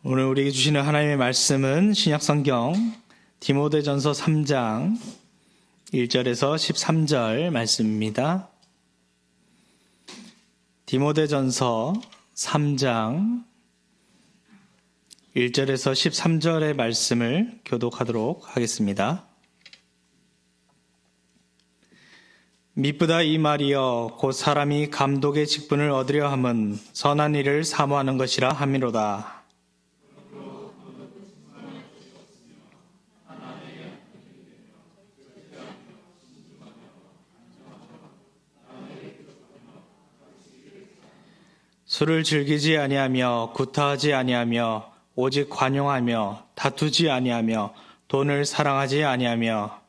오늘 우리에게 주시는 하나님의 말씀은 신약성경 디모데전서 3장 1절에서 13절 말씀입니다. 디모데전서 3장 1절에서 13절의 말씀을 교독하도록 하겠습니다. 미쁘다 이 말이여 곧 사람이 감독의 직분을 얻으려 함은 선한 일을 사모하는 것이라 함이로다. 술을 즐기지 아니하며 구타하지 아니하며 오직 관용하며 다투지 아니하며 돈을 사랑하지 아니하며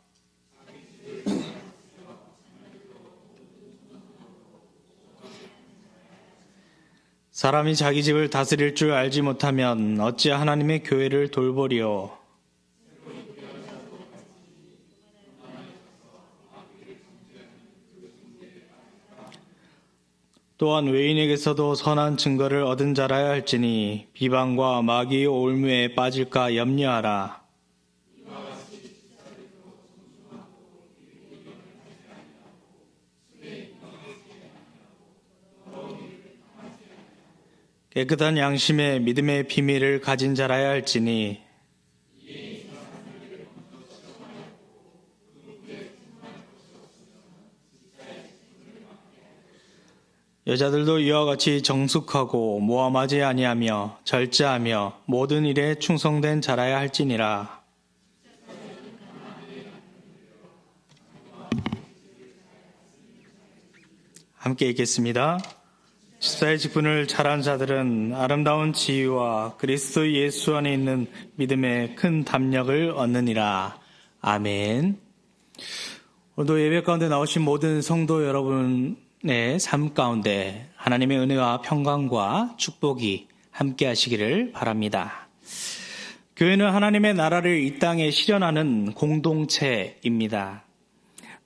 사람이 자기 집을 다스릴 줄 알지 못하면 어찌 하나님의 교회를 돌보리요. 또한 외인에게서도 선한 증거를 얻은 자라야 할지니 비방과 마귀의 올무에 빠질까 염려하라. 깨끗한 양심의 믿음의 비밀을 가진 자라야 할지니 여자들도 이와 같이 정숙하고 모함하지 아니하며 절제하며 모든 일에 충성된 자라야 할지니라. 함께 읽겠습니다. 집사의 직분을 잘한 자들은 아름다운 지위와 그리스도 예수 안에 있는 믿음의 큰 담력을 얻느니라. 아멘. 오늘도 예배 가운데 나오신 모든 성도 여러분의 삶 가운데 하나님의 은혜와 평강과 축복이 함께 하시기를 바랍니다. 교회는 하나님의 나라를 이 땅에 실현하는 공동체입니다.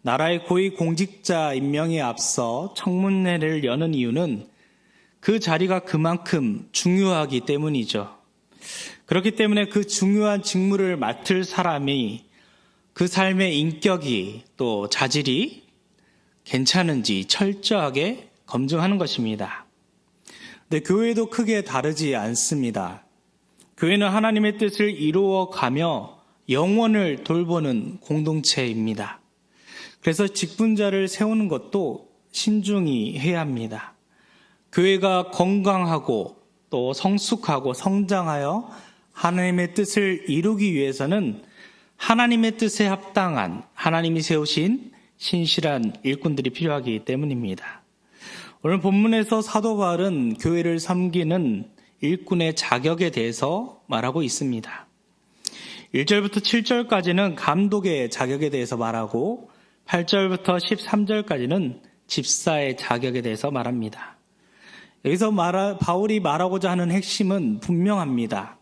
나라의 고위 공직자 임명에 앞서 청문회를 여는 이유는 그 자리가 그만큼 중요하기 때문이죠. 그렇기 때문에 그 중요한 직무를 맡을 사람이 그 삶의 인격이 또 자질이 괜찮은지 철저하게 검증하는 것입니다. 근데 교회도 크게 다르지 않습니다. 교회는 하나님의 뜻을 이루어가며 영혼을 돌보는 공동체입니다. 그래서 직분자를 세우는 것도 신중히 해야 합니다. 교회가 건강하고 또 성숙하고 성장하여 하나님의 뜻을 이루기 위해서는 하나님의 뜻에 합당한 하나님이 세우신 신실한 일꾼들이 필요하기 때문입니다. 오늘 본문에서 사도 바울은 교회를 섬기는 일꾼의 자격에 대해서 말하고 있습니다. 1절부터 7절까지는 감독의 자격에 대해서 말하고 8절부터 13절까지는 집사의 자격에 대해서 말합니다. 여기서 바울이 말하고자 하는 핵심은 분명합니다.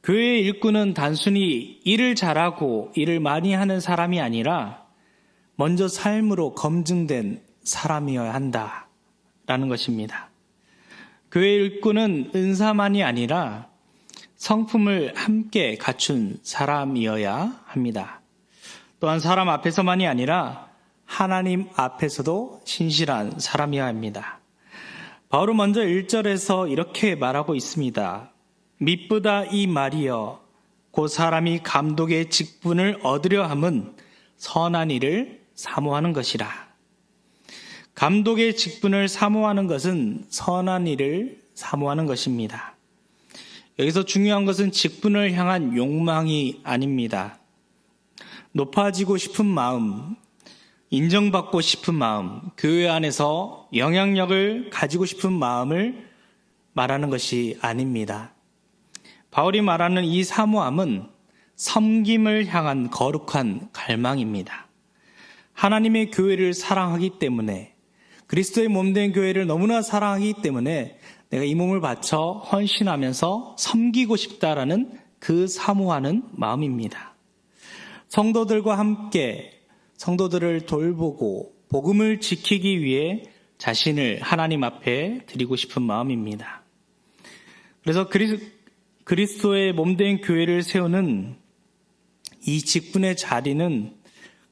교회의 일꾼은 단순히 일을 잘하고 일을 많이 하는 사람이 아니라 먼저 삶으로 검증된 사람이어야 한다라는 것입니다. 교회의 일꾼은 은사만이 아니라 성품을 함께 갖춘 사람이어야 합니다. 또한 사람 앞에서만이 아니라 하나님 앞에서도 신실한 사람이어야 합니다. 바울은 먼저 1절에서 이렇게 말하고 있습니다. 미쁘다 이 말이여 곧 사람이 감독의 직분을 얻으려 함은 선한 일을 사모하는 것이라. 감독의 직분을 사모하는 것은 선한 일을 사모하는 것입니다. 여기서 중요한 것은 직분을 향한 욕망이 아닙니다. 높아지고 싶은 마음, 인정받고 싶은 마음, 교회 안에서 영향력을 가지고 싶은 마음을 말하는 것이 아닙니다. 바울이 말하는 이 사모함은 섬김을 향한 거룩한 갈망입니다. 하나님의 교회를 사랑하기 때문에, 그리스도의 몸된 교회를 너무나 사랑하기 때문에 내가 이 몸을 바쳐 헌신하면서 섬기고 싶다라는 그 사모하는 마음입니다. 성도들과 함께 성도들을 돌보고 복음을 지키기 위해 자신을 하나님 앞에 드리고 싶은 마음입니다. 그래서 그리스도의 몸된 교회를 세우는 이 직분의 자리는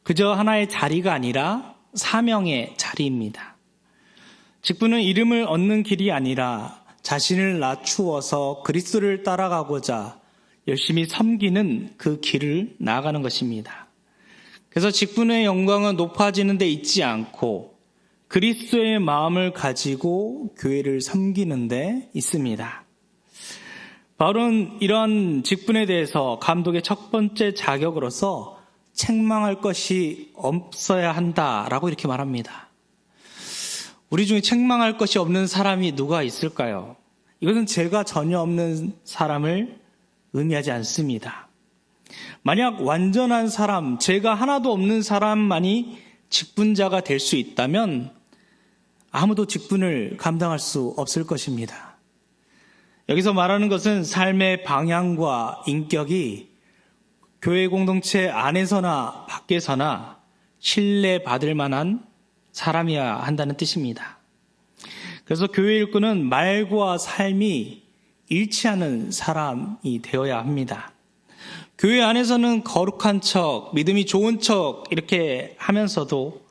그저 하나의 자리가 아니라 사명의 자리입니다. 직분은 이름을 얻는 길이 아니라 자신을 낮추어서 그리스도를 따라가고자 열심히 섬기는 그 길을 나아가는 것입니다. 그래서 직분의 영광은 높아지는 데 있지 않고 그리스도의 마음을 가지고 교회를 섬기는 데 있습니다. 바울은 이러한 직분에 대해서 감독의 첫 번째 자격으로서 책망할 것이 없어야 한다라고 이렇게 말합니다. 우리 중에 책망할 것이 없는 사람이 누가 있을까요? 이것은 죄가 전혀 없는 사람을 의미하지 않습니다. 만약 완전한 사람, 죄가 하나도 없는 사람만이 직분자가 될 수 있다면 아무도 직분을 감당할 수 없을 것입니다. 여기서 말하는 것은 삶의 방향과 인격이 교회 공동체 안에서나 밖에서나 신뢰받을 만한 사람이어야 한다는 뜻입니다. 그래서 교회 일꾼은 말과 삶이 일치하는 사람이 되어야 합니다. 교회 안에서는 거룩한 척, 믿음이 좋은 척 이렇게 하면서도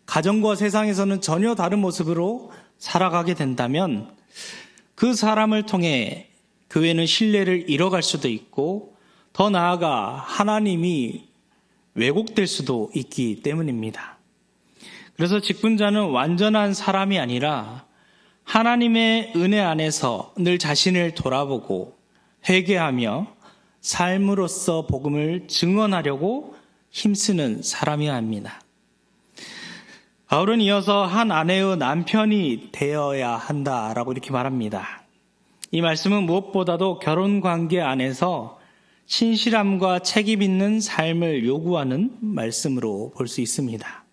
가정과 세상에서는 전혀 다른 모습으로 살아가게 된다면 그 사람을 통해 교회는 신뢰를 잃어갈 수도 있고 더 나아가 하나님이 왜곡될 수도 있기 때문입니다. 그래서 직분자는 완전한 사람이 아니라 하나님의 은혜 안에서 늘 자신을 돌아보고 회개하며 삶으로서 복음을 증언하려고 힘쓰는 사람이어야 합니다. 바울은 이어서 한 아내의 남편이 되어야 한다라고 이렇게 말합니다. 이 말씀은 무엇보다도 결혼 관계 안에서 신실함과 책임 있는 삶을 요구하는 말씀으로 볼 수 있습니다.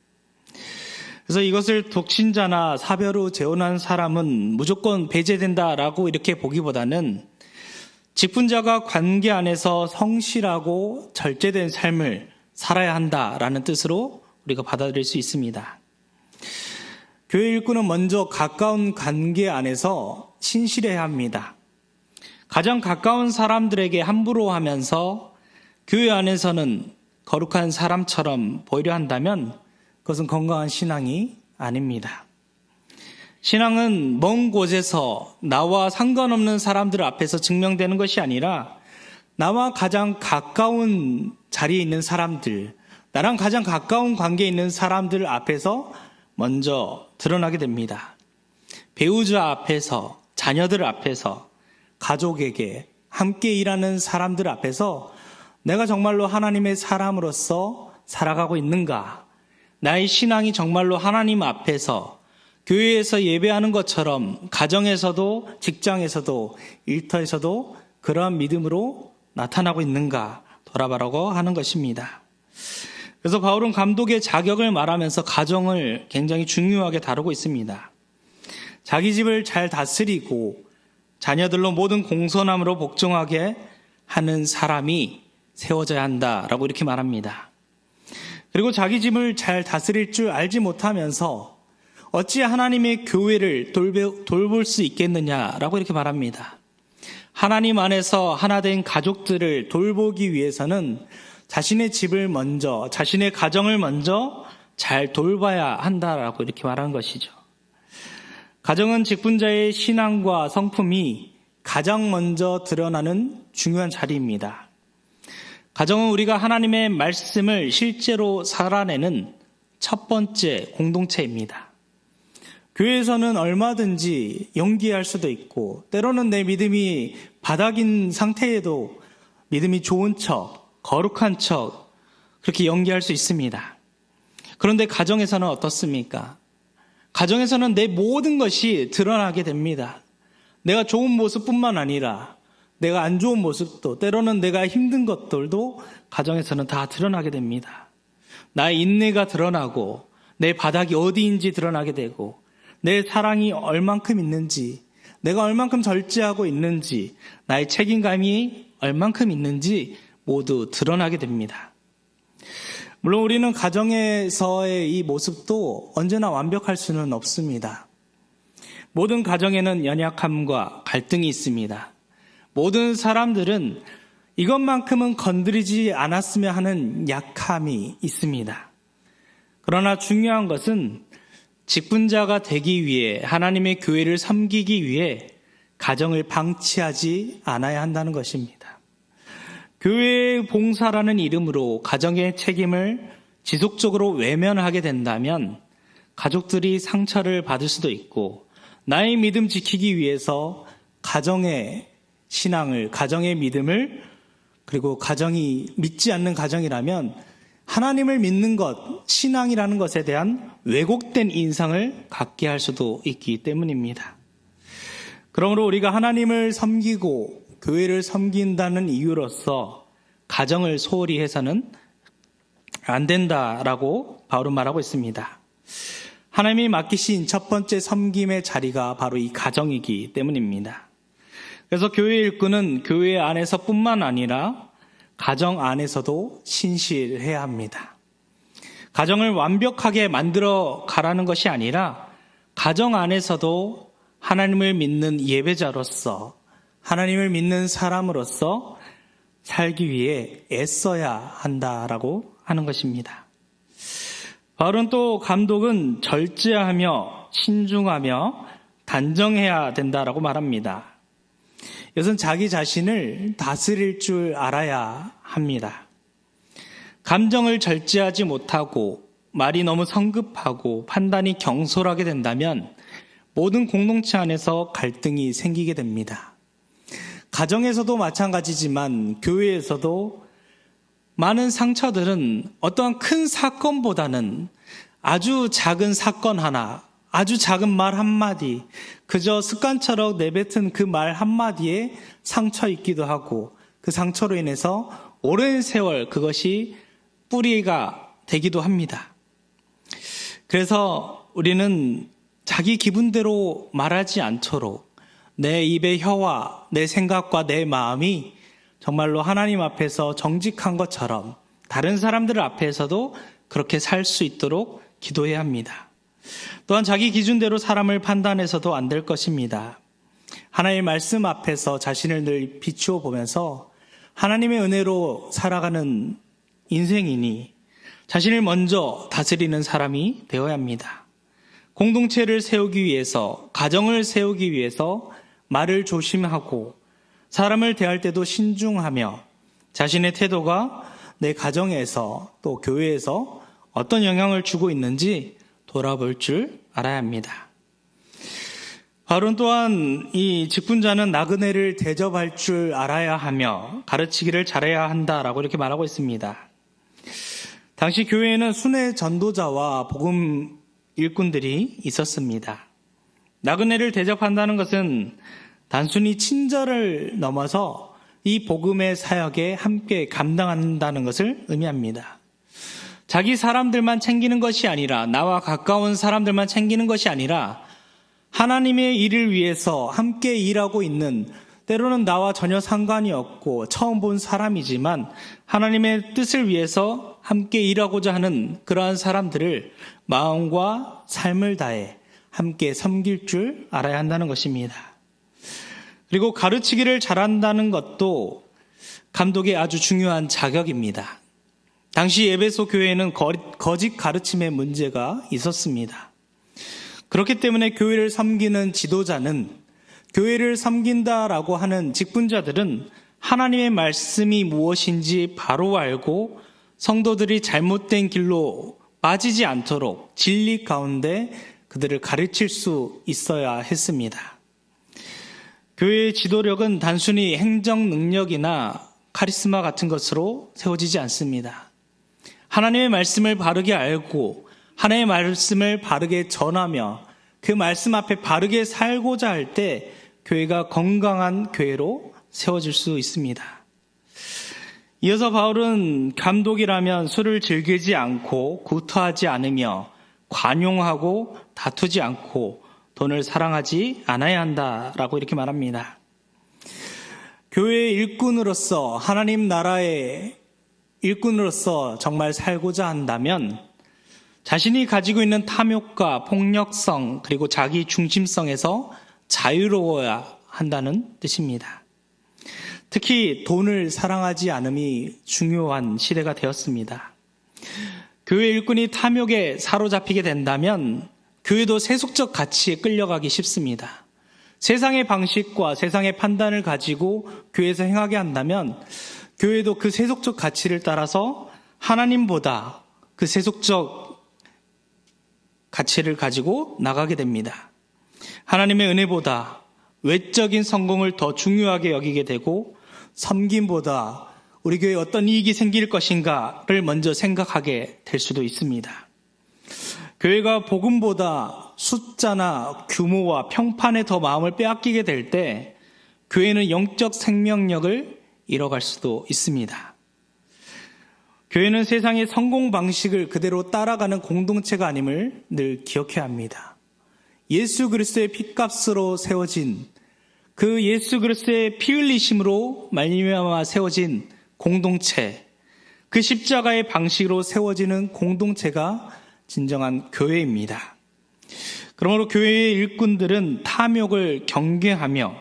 그래서 이것을 독신자나 사별후 재혼한 사람은 무조건 배제된다라고 이렇게 보기보다는 직분자가 관계 안에서 성실하고 절제된 삶을 살아야 한다라는 뜻으로 우리가 받아들일 수 있습니다. 교회 일꾼은 먼저 가까운 관계 안에서 신실해야 합니다. 가장 가까운 사람들에게 함부로 하면서 교회 안에서는 거룩한 사람처럼 보이려 한다면 그것은 건강한 신앙이 아닙니다. 신앙은 먼 곳에서 나와 상관없는 사람들 앞에서 증명되는 것이 아니라 나와 가장 가까운 자리에 있는 사람들, 나랑 가장 가까운 관계에 있는 사람들 앞에서 먼저 드러나게 됩니다. 배우자 앞에서, 자녀들 앞에서, 가족에게, 함께 일하는 사람들 앞에서 내가 정말로 하나님의 사람으로서 살아가고 있는가? 나의 신앙이 정말로 하나님 앞에서 교회에서 예배하는 것처럼 가정에서도 직장에서도 일터에서도 그러한 믿음으로 나타나고 있는가 돌아보라고 하는 것입니다. 그래서 바울은 감독의 자격을 말하면서 가정을 굉장히 중요하게 다루고 있습니다. 자기 집을 잘 다스리고 자녀들로 모든 공손함으로 복종하게 하는 사람이 세워져야 한다라고 이렇게 말합니다. 그리고 자기 집을 잘 다스릴 줄 알지 못하면서 어찌 하나님의 교회를 돌볼 수 있겠느냐라고 이렇게 말합니다. 하나님 안에서 하나 된 가족들을 돌보기 위해서는 자신의 집을 먼저, 자신의 가정을 먼저 잘 돌봐야 한다라고 이렇게 말하는 것이죠. 가정은 직분자의 신앙과 성품이 가장 먼저 드러나는 중요한 자리입니다. 가정은 우리가 하나님의 말씀을 실제로 살아내는 첫 번째 공동체입니다. 교회에서는 얼마든지 연기할 수도 있고 때로는 내 믿음이 바닥인 상태에도 믿음이 좋은 척, 거룩한 척 그렇게 연기할 수 있습니다. 그런데 가정에서는 어떻습니까? 가정에서는 내 모든 것이 드러나게 됩니다. 내가 좋은 모습뿐만 아니라 내가 안 좋은 모습도 때로는 내가 힘든 것들도 가정에서는 다 드러나게 됩니다. 나의 인내가 드러나고 내 바닥이 어디인지 드러나게 되고 내 사랑이 얼만큼 있는지 내가 얼만큼 절제하고 있는지 나의 책임감이 얼만큼 있는지 모두 드러나게 됩니다. 물론 우리는 가정에서의 이 모습도 언제나 완벽할 수는 없습니다. 모든 가정에는 연약함과 갈등이 있습니다. 모든 사람들은 이것만큼은 건드리지 않았으면 하는 약함이 있습니다. 그러나 중요한 것은 직분자가 되기 위해, 하나님의 교회를 섬기기 위해 가정을 방치하지 않아야 한다는 것입니다. 교회의 봉사라는 이름으로 가정의 책임을 지속적으로 외면하게 된다면 가족들이 상처를 받을 수도 있고, 나의 믿음 지키기 위해서 가정의 신앙을, 가정의 믿음을, 그리고 가정이 믿지 않는 가정이라면 하나님을 믿는 것, 신앙이라는 것에 대한 왜곡된 인상을 갖게 할 수도 있기 때문입니다. 그러므로 우리가 하나님을 섬기고 교회를 섬긴다는 이유로서 가정을 소홀히 해서는 안 된다라고 바울은 말하고 있습니다. 하나님이 맡기신 첫 번째 섬김의 자리가 바로 이 가정이기 때문입니다. 그래서 교회 일꾼은 교회 안에서뿐만 아니라 가정 안에서도 신실해야 합니다. 가정을 완벽하게 만들어 가라는 것이 아니라 가정 안에서도 하나님을 믿는 예배자로서, 하나님을 믿는 사람으로서 살기 위해 애써야 한다라고 하는 것입니다. 바울은 또 감독은 절제하며 신중하며 단정해야 된다라고 말합니다. 이것은 자기 자신을 다스릴 줄 알아야 합니다. 감정을 절제하지 못하고 말이 너무 성급하고 판단이 경솔하게 된다면 모든 공동체 안에서 갈등이 생기게 됩니다. 가정에서도 마찬가지지만 교회에서도 많은 상처들은 어떠한 큰 사건보다는 아주 작은 사건 하나, 아주 작은 말 한마디, 그저 습관처럼 내뱉은 그 말 한마디에 상처 있기도 하고, 그 상처로 인해서 오랜 세월 그것이 뿌리가 되기도 합니다. 그래서 우리는 자기 기분대로 말하지 않도록 내 입의 혀와 내 생각과 내 마음이 정말로 하나님 앞에서 정직한 것처럼 다른 사람들 앞에서도 그렇게 살 수 있도록 기도해야 합니다. 또한 자기 기준대로 사람을 판단해서도 안 될 것입니다. 하나님의 말씀 앞에서 자신을 늘 비추어 보면서 하나님의 은혜로 살아가는 인생이니 자신을 먼저 다스리는 사람이 되어야 합니다. 공동체를 세우기 위해서, 가정을 세우기 위해서 말을 조심하고 사람을 대할 때도 신중하며 자신의 태도가 내 가정에서 또 교회에서 어떤 영향을 주고 있는지 돌아볼 줄 알아야 합니다. 바울은 또한 이 직분자는 나그네를 대접할 줄 알아야 하며 가르치기를 잘해야 한다라고 이렇게 말하고 있습니다. 당시 교회에는 순회 전도자와 복음 일꾼들이 있었습니다. 나그네를 대접한다는 것은 단순히 친절을 넘어서 이 복음의 사역에 함께 감당한다는 것을 의미합니다. 자기 사람들만 챙기는 것이 아니라, 나와 가까운 사람들만 챙기는 것이 아니라 하나님의 일을 위해서 함께 일하고 있는, 때로는 나와 전혀 상관이 없고 처음 본 사람이지만 하나님의 뜻을 위해서 함께 일하고자 하는 그러한 사람들을 마음과 삶을 다해 함께 섬길 줄 알아야 한다는 것입니다. 그리고 가르치기를 잘한다는 것도 감독의 아주 중요한 자격입니다. 당시 에베소 교회에는 거짓 가르침의 문제가 있었습니다. 그렇기 때문에 교회를 섬기는 지도자는, 교회를 섬긴다라고 하는 직분자들은 하나님의 말씀이 무엇인지 바로 알고 성도들이 잘못된 길로 빠지지 않도록 진리 가운데 그들을 가르칠 수 있어야 했습니다. 교회의 지도력은 단순히 행정 능력이나 카리스마 같은 것으로 세워지지 않습니다. 하나님의 말씀을 바르게 알고 하나님의 말씀을 바르게 전하며 그 말씀 앞에 바르게 살고자 할 때 교회가 건강한 교회로 세워질 수 있습니다. 이어서 바울은 감독이라면 술을 즐기지 않고 구토하지 않으며 관용하고 다투지 않고 돈을 사랑하지 않아야 한다라고 이렇게 말합니다. 교회의 일꾼으로서, 하나님 나라의 일꾼으로서 정말 살고자 한다면 자신이 가지고 있는 탐욕과 폭력성 그리고 자기 중심성에서 자유로워야 한다는 뜻입니다. 특히 돈을 사랑하지 않음이 중요한 시대가 되었습니다. 교회 일꾼이 탐욕에 사로잡히게 된다면 교회도 세속적 가치에 끌려가기 쉽습니다. 세상의 방식과 세상의 판단을 가지고 교회에서 행하게 한다면 교회도 그 세속적 가치를 따라서 하나님보다 그 세속적 가치를 가지고 나가게 됩니다. 하나님의 은혜보다 외적인 성공을 더 중요하게 여기게 되고 섬김보다 우리 교회에 어떤 이익이 생길 것인가를 먼저 생각하게 될 수도 있습니다. 교회가 복음보다 숫자나 규모와 평판에 더 마음을 빼앗기게 될 때 교회는 영적 생명력을 잃어갈 수도 있습니다. 교회는 세상의 성공 방식을 그대로 따라가는 공동체가 아님을 늘 기억해야 합니다. 예수 그리스도의 핏값으로 세워진 그 예수 그리스도의 피 흘리심으로 말미암아 세워진 공동체, 그 십자가의 방식으로 세워지는 공동체가 진정한 교회입니다. 그러므로 교회의 일꾼들은 탐욕을 경계하며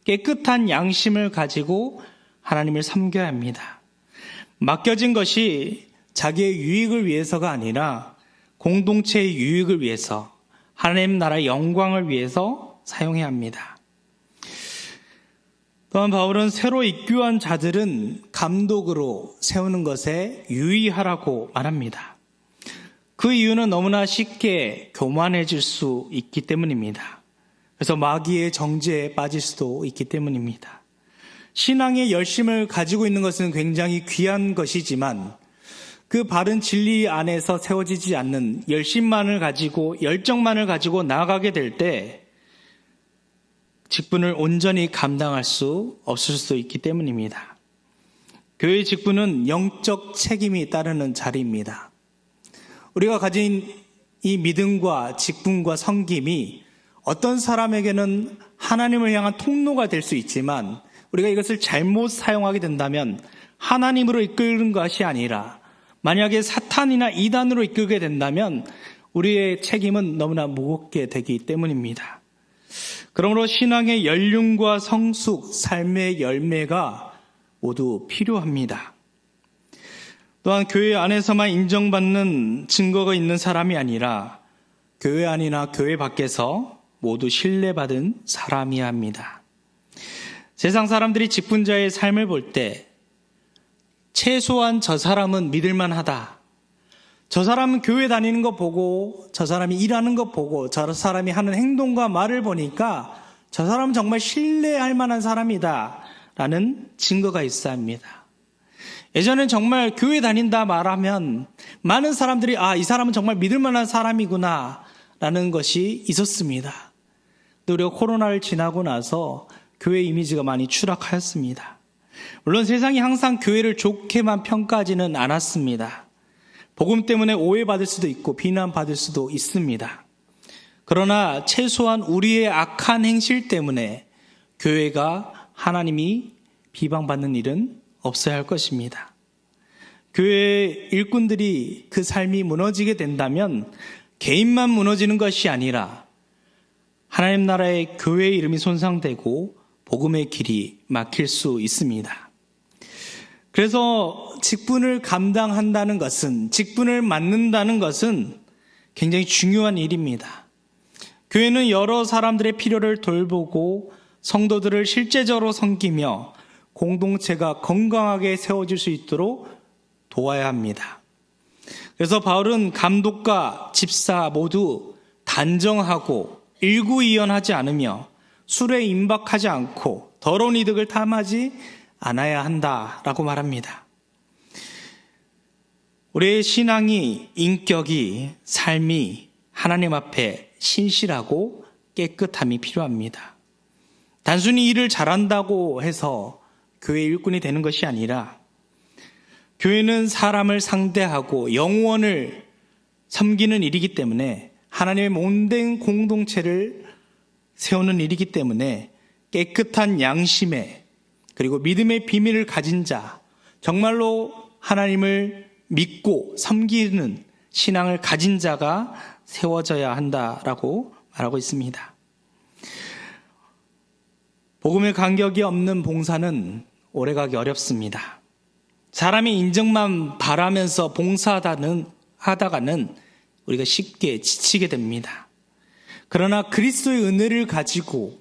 깨끗한 양심을 가지고 하나님을 섬겨야 합니다. 맡겨진 것이 자기의 유익을 위해서가 아니라 공동체의 유익을 위해서, 하나님 나라의 영광을 위해서 사용해야 합니다. 또한 바울은 새로 입교한 자들은 감독으로 세우는 것에 유의하라고 말합니다. 그 이유는 너무나 쉽게 교만해질 수 있기 때문입니다. 그래서 마귀의 정죄에 빠질 수도 있기 때문입니다. 신앙의 열심을 가지고 있는 것은 굉장히 귀한 것이지만 그 바른 진리 안에서 세워지지 않는 열심만을 가지고 열정만을 가지고 나아가게 될 때 직분을 온전히 감당할 수 없을 수도 있기 때문입니다. 교회의 직분은 영적 책임이 따르는 자리입니다. 우리가 가진 이 믿음과 직분과 섬김이 어떤 사람에게는 하나님을 향한 통로가 될 수 있지만 우리가 이것을 잘못 사용하게 된다면 하나님으로 이끄는 것이 아니라 만약에 사탄이나 이단으로 이끌게 된다면 우리의 책임은 너무나 무겁게 되기 때문입니다. 그러므로 신앙의 연륜과 성숙, 삶의 열매가 모두 필요합니다. 또한 교회 안에서만 인정받는 증거가 있는 사람이 아니라 교회 안이나 교회 밖에서 모두 신뢰받은 사람이어야 합니다. 세상 사람들이 직분자의 삶을 볼 때 최소한 저 사람은 믿을만하다. 저 사람은 교회 다니는 거 보고 저 사람이 일하는 거 보고 저 사람이 하는 행동과 말을 보니까 저 사람은 정말 신뢰할 만한 사람이다 라는 증거가 있어야 합니다. 예전엔 정말 교회 다닌다 말하면 많은 사람들이 이 사람은 정말 믿을 만한 사람이구나 라는 것이 있었습니다. 근데 우리가 코로나를 지나고 나서 교회 이미지가 많이 추락하였습니다. 물론 세상이 항상 교회를 좋게만 평가하지는 않았습니다. 복음 때문에 오해받을 수도 있고 비난받을 수도 있습니다. 그러나 최소한 우리의 악한 행실 때문에 교회가 하나님이 비방받는 일은 없어야 할 것입니다. 교회 일꾼들이 그 삶이 무너지게 된다면 개인만 무너지는 것이 아니라 하나님 나라의 교회의 이름이 손상되고 복음의 길이 막힐 수 있습니다. 그래서 직분을 감당한다는 것은, 직분을 맡는다는 것은 굉장히 중요한 일입니다. 교회는 여러 사람들의 필요를 돌보고 성도들을 실제적으로 섬기며 공동체가 건강하게 세워질 수 있도록 도와야 합니다. 그래서 바울은 감독과 집사 모두 단정하고 일구이연하지 않으며 술에 임박하지 않고 더러운 이득을 탐하지 않아야 한다라고 말합니다. 우리의 신앙이, 인격이, 삶이 하나님 앞에 신실하고 깨끗함이 필요합니다. 단순히 일을 잘한다고 해서 교회 일꾼이 되는 것이 아니라 교회는 사람을 상대하고 영혼을 섬기는 일이기 때문에 하나님의 몸된 공동체를 세우는 일이기 때문에 깨끗한 양심에 그리고 믿음의 비밀을 가진 자, 정말로 하나님을 믿고 섬기는 신앙을 가진 자가 세워져야 한다라고 말하고 있습니다. 복음의 간격이 없는 봉사는 오래가기 어렵습니다. 사람이 인정만 바라면서 봉사하다가는 우리가 쉽게 지치게 됩니다. 그러나 그리스도의 은혜를 가지고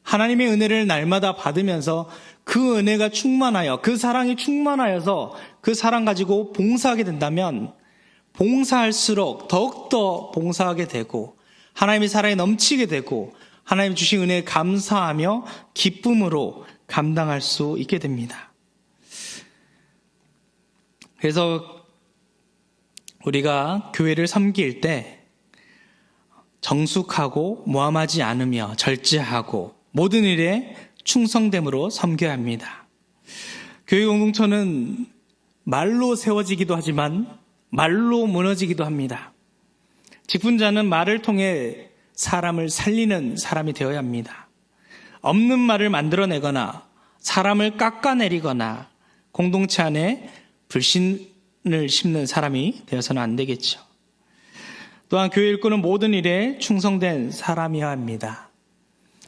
하나님의 은혜를 날마다 받으면서 그 은혜가 충만하여, 그 사랑이 충만하여서 그 사랑 가지고 봉사하게 된다면 봉사할수록 더욱더 봉사하게 되고 하나님의 사랑이 넘치게 되고 하나님 주신 은혜에 감사하며 기쁨으로 감당할 수 있게 됩니다. 그래서 우리가 교회를 섬길 때 정숙하고 모함하지 않으며 절제하고 모든 일에 충성됨으로 섬겨야 합니다. 교회 공동체는 말로 세워지기도 하지만 말로 무너지기도 합니다. 직분자는 말을 통해 사람을 살리는 사람이 되어야 합니다. 없는 말을 만들어내거나 사람을 깎아내리거나 공동체 안에 불신을 심는 사람이 되어서는 안 되겠죠. 또한 교회 일꾼은 모든 일에 충성된 사람이어야 합니다.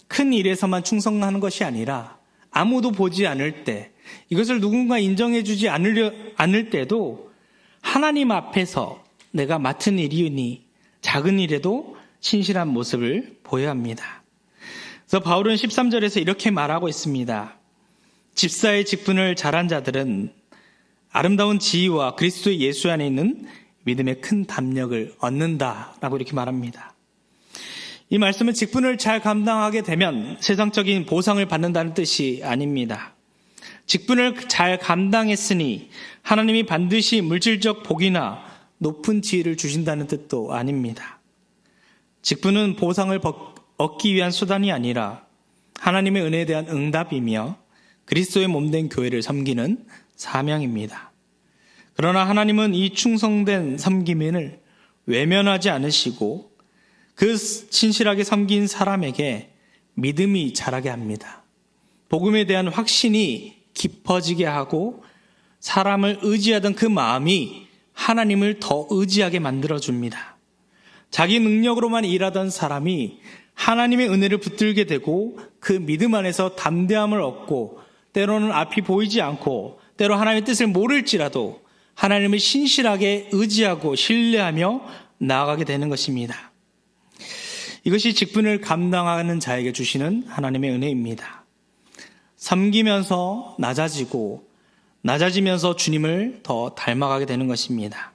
큰 일에서만 충성하는 것이 아니라 아무도 보지 않을 때, 이것을 누군가 인정해주지 않을 때도 하나님 앞에서 내가 맡은 일이니 작은 일에도 신실한 모습을 보여야 합니다. 그래서 바울은 13절에서 이렇게 말하고 있습니다. 집사의 직분을 잘한 자들은 아름다운 지위와 그리스도 예수 안에 있는 믿음의 큰 담력을 얻는다라고 이렇게 말합니다. 이 말씀은 직분을 잘 감당하게 되면 세상적인 보상을 받는다는 뜻이 아닙니다. 직분을 잘 감당했으니 하나님이 반드시 물질적 복이나 높은 지위를 주신다는 뜻도 아닙니다. 직분은 보상을 얻기 위한 수단이 아니라 하나님의 은혜에 대한 응답이며 그리스도의 몸된 교회를 섬기는 사명입니다. 그러나 하나님은 이 충성된 섬김을 외면하지 않으시고 그 신실하게 섬긴 사람에게 믿음이 자라게 합니다. 복음에 대한 확신이 깊어지게 하고 사람을 의지하던 그 마음이 하나님을 더 의지하게 만들어줍니다. 자기 능력으로만 일하던 사람이 하나님의 은혜를 붙들게 되고 그 믿음 안에서 담대함을 얻고 때로는 앞이 보이지 않고 때로 하나님의 뜻을 모를지라도 하나님을 신실하게 의지하고 신뢰하며 나아가게 되는 것입니다. 이것이 직분을 감당하는 자에게 주시는 하나님의 은혜입니다. 섬기면서 낮아지면서 주님을 더 닮아가게 되는 것입니다.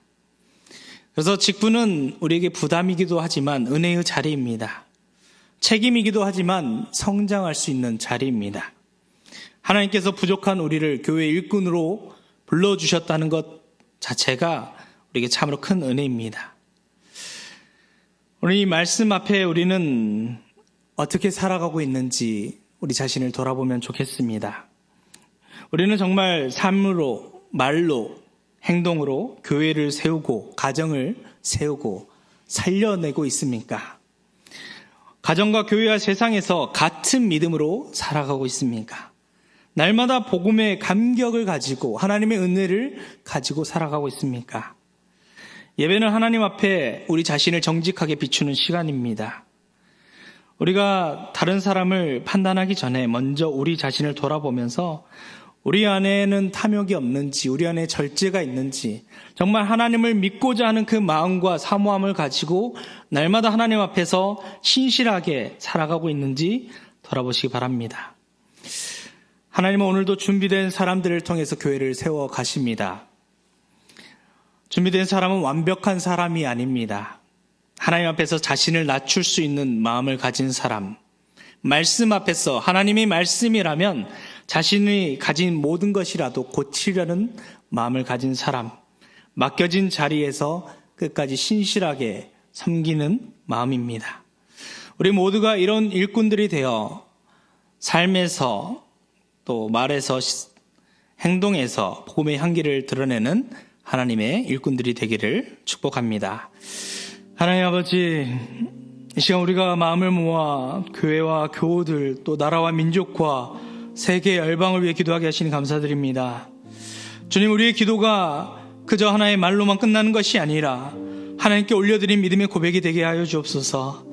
그래서 직분은 우리에게 부담이기도 하지만 은혜의 자리입니다. 책임이기도 하지만 성장할 수 있는 자리입니다. 하나님께서 부족한 우리를 교회 일꾼으로 불러주셨다는 것 자체가 우리에게 참으로 큰 은혜입니다. 오늘 이 말씀 앞에 우리는 어떻게 살아가고 있는지 우리 자신을 돌아보면 좋겠습니다. 우리는 정말 삶으로, 말로, 행동으로 교회를 세우고 가정을 세우고 살려내고 있습니까? 가정과 교회와 세상에서 같은 믿음으로 살아가고 있습니까? 날마다 복음의 감격을 가지고 하나님의 은혜를 가지고 살아가고 있습니까? 예배는 하나님 앞에 우리 자신을 정직하게 비추는 시간입니다. 우리가 다른 사람을 판단하기 전에 먼저 우리 자신을 돌아보면서 우리 안에는 탐욕이 없는지, 우리 안에 절제가 있는지, 정말 하나님을 믿고자 하는 그 마음과 사모함을 가지고 날마다 하나님 앞에서 신실하게 살아가고 있는지 돌아보시기 바랍니다. 하나님은 오늘도 준비된 사람들을 통해서 교회를 세워 가십니다. 준비된 사람은 완벽한 사람이 아닙니다. 하나님 앞에서 자신을 낮출 수 있는 마음을 가진 사람, 말씀 앞에서 하나님의 말씀이라면 자신이 가진 모든 것이라도 고치려는 마음을 가진 사람, 맡겨진 자리에서 끝까지 신실하게 섬기는 마음입니다. 우리 모두가 이런 일꾼들이 되어 삶에서 또 말에서 행동에서 복음의 향기를 드러내는 하나님의 일꾼들이 되기를 축복합니다. 하나님 아버지, 이 시간 우리가 마음을 모아 교회와 교우들 또 나라와 민족과 세계 열방을 위해 기도하게 하시니 감사드립니다. 주님, 우리의 기도가 그저 하나의 말로만 끝나는 것이 아니라 하나님께 올려드린 믿음의 고백이 되게 하여 주옵소서.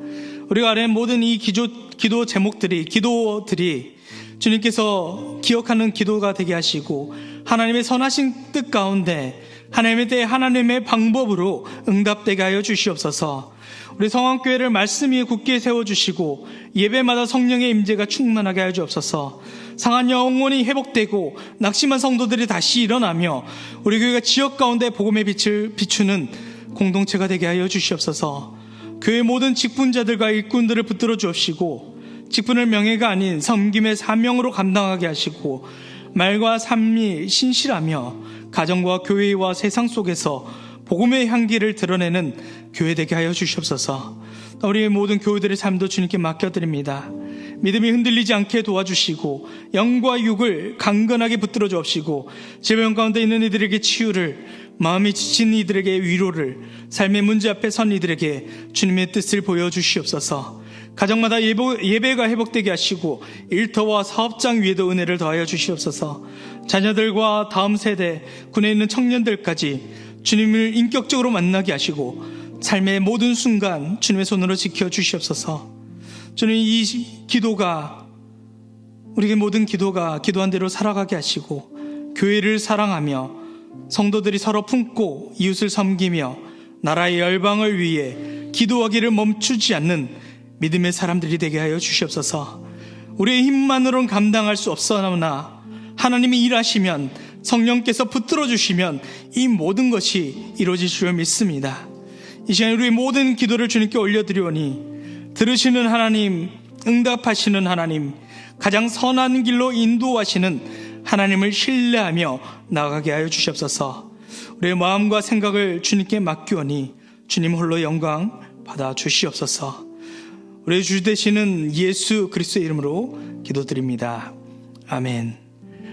우리가 아뢰는 모든 이 기도 제목들이, 기도들이 주님께서 기억하는 기도가 되게 하시고 하나님의 선하신 뜻 가운데 하나님에 대해 하나님의 방법으로 응답되게 하여 주시옵소서. 우리 성황교회를 말씀 위에 굳게 세워주시고 예배마다 성령의 임재가 충만하게 하여 주옵소서. 상한 영혼이 회복되고 낙심한 성도들이 다시 일어나며 우리 교회가 지역 가운데 복음의 빛을 비추는 공동체가 되게 하여 주시옵소서. 교회 모든 직분자들과 일꾼들을 붙들어 주옵시고 직분을 명예가 아닌 섬김의 사명으로 감당하게 하시고 말과 삶이 신실하며 가정과 교회와 세상 속에서 복음의 향기를 드러내는 교회 되게 하여 주시옵소서. 우리의 모든 교회들의 삶도 주님께 맡겨드립니다. 믿음이 흔들리지 않게 도와주시고 영과 육을 강건하게 붙들어 주옵시고 질병 가운데 있는 이들에게 치유를, 마음이 지친 이들에게 위로를, 삶의 문제 앞에 선 이들에게 주님의 뜻을 보여주시옵소서. 가정마다 예배가 회복되게 하시고 일터와 사업장 위에도 은혜를 더하여 주시옵소서. 자녀들과 다음 세대, 군에 있는 청년들까지 주님을 인격적으로 만나게 하시고 삶의 모든 순간 주님의 손으로 지켜 주시옵소서. 주님, 이 기도가, 우리의 모든 기도가 기도한 대로 살아가게 하시고 교회를 사랑하며 성도들이 서로 품고 이웃을 섬기며 나라의 열방을 위해 기도하기를 멈추지 않는 믿음의 사람들이 되게 하여 주시옵소서. 우리의 힘만으로는 감당할 수 없사오나 하나님이 일하시면, 성령께서 붙들어 주시면 이 모든 것이 이루어질 줄 믿습니다. 이 시간 우리의 모든 기도를 주님께 올려드리오니 들으시는 하나님, 응답하시는 하나님, 가장 선한 길로 인도하시는 하나님을 신뢰하며 나아가게 하여 주시옵소서. 우리의 마음과 생각을 주님께 맡기오니 주님 홀로 영광 받아 주시옵소서. 우리의 주 되시는 예수 그리스도의 이름으로 기도드립니다. 아멘.